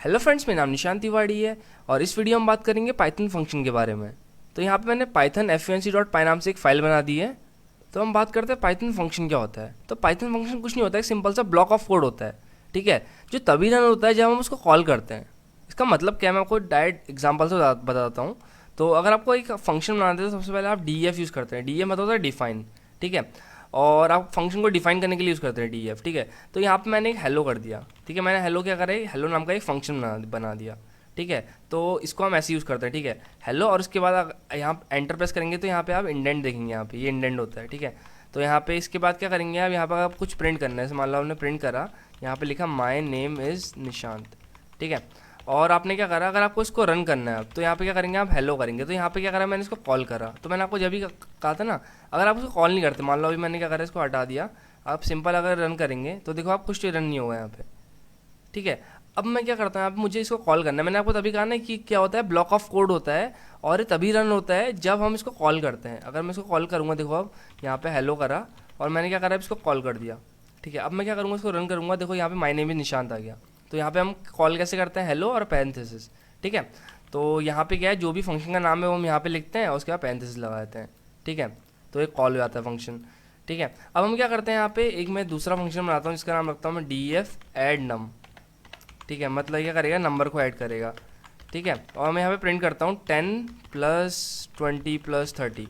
Hello friends, मेरा नाम निशांत तिवारी है और इस वीडियो में बात करेंगे पाइथन फंक्शन के बारे में। तो यहाँ पे मैंने पाइथन func.py नाम से एक फ़ाइल बना दी है। तो हम बात करते हैं पाइथन फंक्शन क्या होता है। तो पाइथन फंक्शन कुछ नहीं होता है, एक सिंपल सा ब्लॉक ऑफ कोड होता है, ठीक है, जो तभी रन होता है जब हम उसको कॉल करते हैं। इसका मतलब क्या है, मैं आपको डायरेक्ट एग्जाम्पल से बताता हूँ। तो अगर आपको एक फंक्शन बनाते हैं तो सबसे पहले आप DEF यूज़ करते हैं। DEF मतलब होता है डिफाइन, ठीक है, और आप फंक्शन को डिफाइन करने के लिए यूज़ करते हैं DEF, ठीक है। तो यहाँ पे मैंने एक हेलो कर दिया, ठीक है, मैंने हेलो क्या करा, हेलो नाम का एक फंक्शन बना दिया, ठीक है। तो इसको हम ऐसे यूज़ करते हैं, ठीक है, हेलो। और उसके बाद यहाँ एंटर प्रेस करेंगे तो यहाँ पे आप इंडेंट देखेंगे, यहाँ पे ये इंडेंट होता है, ठीक है। तो यहाँ पे इसके बाद क्या करेंगे आप, यहाँ पर आप कुछ प्रिंट करना है। जैसे मान लो आपने प्रिंट करा, यहाँ पे लिखा माई नेम इज़ निशांत, ठीक है। और आपने क्या करा, अगर आपको इसको रन करना है तो यहाँ पे क्या करेंगे आप, हेलो करेंगे। तो यहाँ पे क्या करा, मैंने इसको कॉल करा। तो मैंने आपको जब भी कहा था ना, अगर आप उसको कॉल नहीं करते, मान लो अभी मैंने क्या करा, इसको हटा दिया, आप सिंपल अगर रन करेंगे तो देखो आप कुछ रन नहीं होगा यहाँ पे, ठीक है। अब मैं क्या करता हूँ, आप मुझे इसको कॉल करना है। मैंने आपको तभी कहा ना कि क्या होता है, ब्लॉक ऑफ कोड होता है और ये तभी रन होता है जब हम इसको कॉल करते हैं। अगर मैं इसको कॉल करूँगा, देखो अब यहाँ पे हेलो करा और मैंने क्या करा, इसको कॉल कर दिया, ठीक है। अब मैं क्या करूँगा, इसको रन करूँगा, देखो यहाँ पे माय नेम इज़ निशांत आ गया। तो यहाँ पे हम कॉल कैसे करते हैं, हेलो और पैरेंथेसिस, ठीक है। तो यहाँ पे क्या है, जो भी फंक्शन का नाम है वो हम यहाँ पे लिखते हैं और उसके बाद पैरेंथेसिस लगा देते हैं, ठीक है। तो एक कॉल हो जाता है फंक्शन, ठीक है। अब हम क्या करते हैं, यहाँ पे एक मैं दूसरा फंक्शन बनाता हूँ जिसका नाम रखता हूँ मैं DEF add num, ठीक है। मतलब क्या करेगा, नंबर को ऐड करेगा, ठीक है। और मैं यहाँ पे प्रिंट करता हूँ 10 + 20 + 30,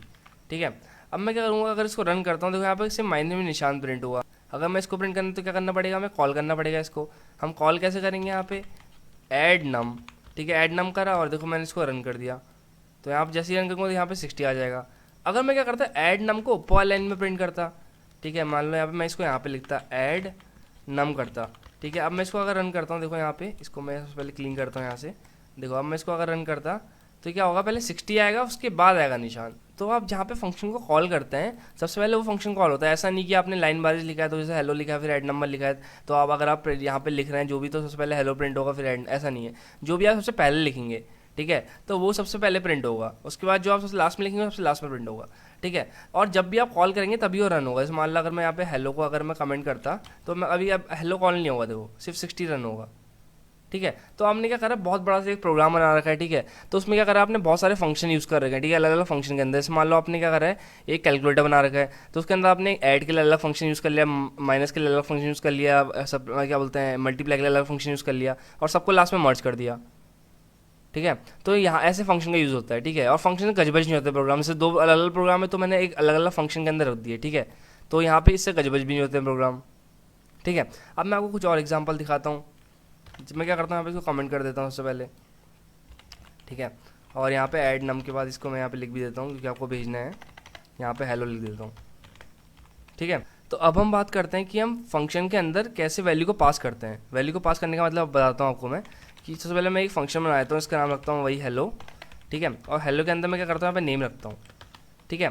ठीक है। अब मैं क्या करूँगा, अगर इसको रन करता हूँ, देखो यहाँ पे सिर्फ माइनस में निशान प्रिंट हुआ। अगर मैं इसको प्रिंट करना तो क्या करना पड़ेगा, हमें कॉल करना पड़ेगा इसको। हम कॉल कैसे करेंगे, यहाँ पे ऐड नम, ठीक है, ऐड नम करा और देखो मैंने इसको रन कर दिया। तो यहाँ पे जैसे ही रन करूँगा तो यहाँ पे 60 आ जाएगा। अगर मैं क्या करता, ऐड नम को ऊपर वाली लाइन में प्रिंट करता, ठीक है, मान लो यहाँ पे मैं इसको यहाँ पे लिखता ऐड नम करता, ठीक है। अब मैं इसको अगर रन करता हूँ, देखो यहाँ पे इसको मैं सबसे पहले क्लीन करता हूँ यहाँ से। देखो अब मैं इसको अगर रन करता तो क्या होगा, पहले 60 आएगा, उसके बाद आएगा निशान। तो आप जहाँ पे फंक्शन को कॉल करते हैं सबसे पहले वो फंक्शन कॉल होता है। ऐसा नहीं कि आपने लाइन बारिश लिखा है तो जैसे हेलो लिखा है फिर ऐड नंबर लिखा है, तो आप अगर आप यहाँ पे लिख रहे हैं जो भी, तो सबसे पहले हेलो प्रिंट होगा फिर ऐड, ऐसा नहीं है। जो भी आप सबसे पहले लिखेंगे, ठीक है, तो वो सबसे पहले प्रिंट होगा। उसके बाद जो आप सबसे लास्ट में लिखेंगे सबसे लास्ट में प्रिंट होगा, ठीक है। और जब भी आप कॉल करेंगे तभी वो रन होगा। जैसे मान लो अगर मैं यहाँ पे हेलो को अगर मैं कमेंट करता तो मैं अभी अब हेलो कॉल नहीं होगा, देखो सिर्फ 60 रन होगा, ठीक है। तो आपने क्या करा, बहुत बड़ा सा एक प्रोग्राम बना रखा है, ठीक है। तो उसमें क्या करा, आपने बहुत सारे फंक्शन यूज़ कर रखे हैं, ठीक है, अलग अलग फंक्शन के अंदर। जैसे मान लो आपने क्या करा है, एक कैलकुलेटर बना रखा है, तो उसके अंदर आपने ऐड के लिए अलग फंक्शन यूज़ कर लिया, माइनस के लिए अलग फंक्शन यूज़ कर लिया, सब क्या बोलते हैं मल्टीप्लाई के लिए अलग फंक्शन यूज़ कर लिया और सबको लास्ट में मर्ज कर दिया, ठीक है। तो यहाँ ऐसे फंक्शन का यूज़ होता है, ठीक है। और फंक्शन गजबज नहीं होते प्रोग्राम से, दो अलग अलग प्रोग्राम है तो मैंने एक अलग अलग फंक्शन के अंदर रख दिए, ठीक है। तो यहाँ पे इससे गजबज भी नहीं होते प्रोग्राम, ठीक है। अब मैं आपको कुछ और एग्जांपल दिखाता हूँ। मैं क्या करता हूँ, यहाँ पे इसको कमेंट कर देता हूँ सबसे पहले, ठीक है। और यहाँ पे ऐड नम के बाद इसको मैं यहाँ पे लिख भी देता हूँ क्योंकि आपको भेजना है। यहाँ पे हेलो लिख देता हूँ, ठीक है। तो अब हम बात करते हैं कि हम फंक्शन के अंदर कैसे वैल्यू को पास करते हैं। वैल्यू को पास करने का मतलब बताता हूँ आपको मैं, कि सबसे पहले मैं एक फंक्शन बनाता हूँ, इसका नाम रखता हूँ वही हेलो, ठीक है। और हेलो के अंदर मैं क्या करता हूँ, यहाँ पे नेम रखता हूँ, ठीक है।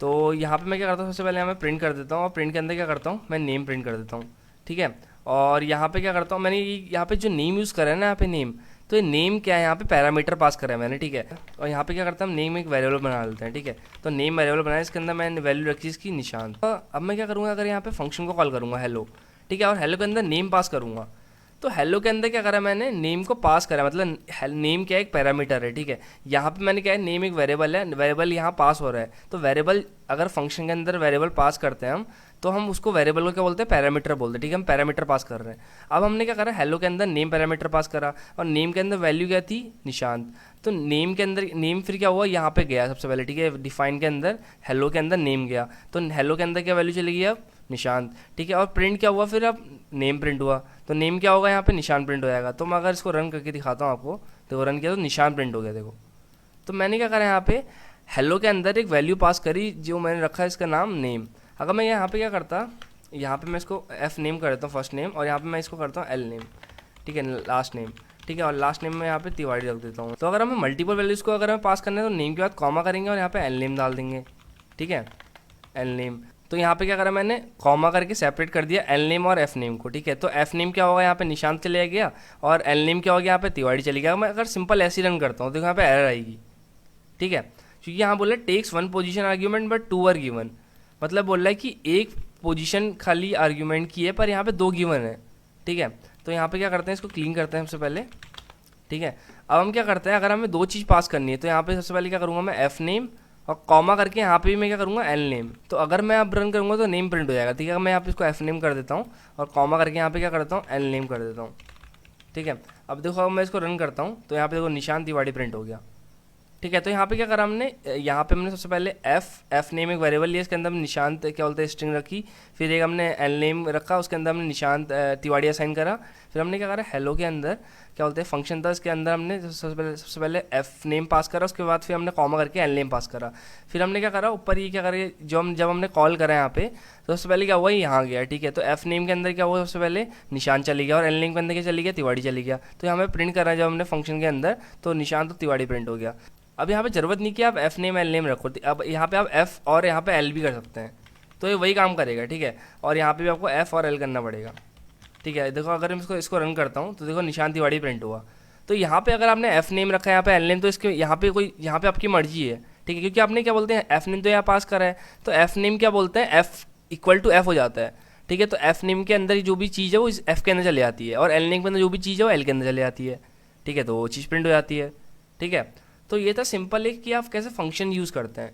तो यहाँ पे मैं क्या करता हूँ, सबसे पहले यहाँ पे प्रिंट कर देता हूँ और प्रिंट के अंदर क्या करता हूँ, मैं नेम प्रिंट कर देता हूँ, ठीक है। और यहाँ पे क्या करता हूँ, मैंने यहाँ पे जो नेम यूज़ करा है ना, यहाँ पे नेम, तो ये नेम क्या है, यहाँ पे पैरामीटर पास करा है मैंने, ठीक है। और यहाँ पे क्या करता हूँ, नेम एक वेरिएबल बना लेते हैं, ठीक है। तो नेम वेरिएबल बनाया, इसके अंदर मैंने वैल्यू रखी इसकी निशान। अब मैं क्या करूँगा, अगर यहाँ पे फंक्शन को कॉल करूँगा हेलो, ठीक है, और हेलो के अंदर नेम पास करूँगा, तो हेलो के अंदर क्या करा, मैंने नेम को पास करा, मतलब नेम क्या है, एक पैरामीटर है, ठीक है। यहाँ पे मैंने क्या है, नेम एक वेरिएबल है, वेरिएबल यहाँ पास हो रहा है। तो वेरिएबल, अगर फंक्शन के अंदर वेरिएबल पास करते हैं हम, तो हम उसको वेरिएबल को क्या बोलते हैं, पैरामीटर बोलते हैं, ठीक है। हम पैरामीटर पास कर रहे हैं। अब हमने क्या करा, हेलो के अंदर नेम पैरामीटर पास करा और नेम के अंदर वैल्यू क्या थी, निशांत। तो नेम के अंदर नेम फिर क्या हुआ, यहाँ पे गया सबसे पहले, ठीक है, डिफाइन के अंदर हेलो के अंदर नेम गया, तो हेलो के अंदर क्या वैल्यू चली गई अब, निशांत, ठीक है। और प्रिंट क्या हुआ, फिर अब नेम प्रिंट हुआ, तो नेम क्या होगा, यहाँ पे निशान प्रिंट हो जाएगा। तो मैं अगर इसको रन करके दिखाता हूँ आपको, तो रन किया तो निशान प्रिंट हो गया, देखो। तो मैंने क्या करा, यहाँ पे हेलो के अंदर एक वैल्यू पास करी जो मैंने रखा है, इसका नाम नेम। अगर मैं यहाँ पे क्या करता, यहाँ पे मैं इसको एफ नेम कर देता हूँ फर्स्ट नेम, और यहाँ पे मैं इसको करता हूँ एल नेम, ठीक है, लास्ट नेम, ठीक है। और लास्ट नेम में यहाँ पे तिवारी रख देता हूँ। तो अगर हमें मल्टीपल वैल्यूज़ को अगर हमें पास करना है तो नेम के बाद कॉमा करेंगे और यहाँ पे एल नेम डाल देंगे, ठीक है, एल नेम। तो यहाँ पे क्या करा, मैंने कॉमा करके सेपरेट कर दिया एल नेम और एफ नेम को, ठीक है। तो एफ नेम क्या होगा, यहाँ पे निशांत चले गया, और एल नेम क्या होगा, यहाँ पे तिवारी चली गया। मैं अगर सिंपल ऐसे रन करता हूँ तो यहाँ पे एरर आएगी, ठीक है, क्योंकि यहाँ बोला takes one position argument but two are given. मतलब बोल रहा है कि एक पोजीशन खाली आर्ग्यूमेंट की है पर यहाँ पे दो गिवन है, ठीक है। तो यहाँ पे क्या करते हैं, इसको क्लीन करते हैं सबसे पहले, ठीक है। अब हम क्या करते हैं, अगर हमें दो चीज़ पास करनी है तो यहाँ पे सबसे पहले क्या करूँगा मैं एफ नेम और कॉमा करके यहाँ पे भी मैं क्या करूँगा एल नेम। तो अगर मैं अब रन करूँगा तो नेम प्रिंट हो जाएगा, ठीक है। मैं यहाँ पे इसको एफ नेम कर देता हूँ और कॉमा करके यहाँ पे क्या करता हूँ एल नेम कर देता हूँ, ठीक है। अब देखो अब मैं इसको रन करता हूँ तो यहाँ पे देखो निशांत तिवारी प्रिंट हो गया, ठीक है। तो यहाँ पे क्या करा हमने, यहाँ पे हमने सबसे पहले एफ नेम एक वेरिएबल लिया, इसके अंदर हमने निशांत क्या बोलते हैं स्ट्रिंग रखी, फिर एक हमने एल नेम रखा, उसके अंदर हमने निशांत तिवारी असाइन करा, फिर हमने क्या करा हेलो के अंदर क्या बोलते हैं फंक्शन था, इसके अंदर हमने सबसे पहले एफ नेम पास करा, उसके बाद फिर हमने कॉमा करके एल नेम पास करा, फिर हमने क्या करा ऊपर ये क्या करा जब हमने कॉल करा यहाँ पे तो सबसे पहले क्या हुआ यहाँ गया, ठीक है। तो एफ नेम के अंदर क्या हुआ सबसे पहले निशान चली गया और एल नेम के अंदर क्या चली गया तिवारी चली गया। तो यहाँ पे प्रिंट करा जब हमने फंक्शन के अंदर तो निशान तो तिवारी प्रिंट हो गया। अब यहाँ पे जरूरत नहीं कि आप एफ नेम एल नेम रखो, अब यहाँ पे आप एफ और यहाँ पे एल भी कर सकते हैं, तो ये वही काम करेगा, ठीक है। और यहाँ पे भी आपको एफ और एल करना पड़ेगा, ठीक है। देखो अगर मैं इसको रन करता हूँ तो देखो निशान तिवारी प्रिंट हुआ। तो यहाँ पे अगर आपने एफ नेम रखा है यहाँ पे एल नेम तो इसके यहाँ पे आपकी मर्जी है, ठीक है, क्योंकि आपने क्या बोलते हैं एफ नेम तो यहाँ पास करा है तो एफ नेम क्या बोलते हैं एफ इक्वल टू एफ हो जाता है, ठीक है। तो एफ नेम के अंदर जो भी चीज़ है वो इस एफ के अंदर चले जाती है और एल नेम के अंदर जो भी चीज़ है वो एल के अंदर चले जाती है, ठीक है। तो वो चीज़ प्रिंट हो जाती है, ठीक है। तो ये था सिंपल है कि आप कैसे फंक्शन यूज़ करते हैं।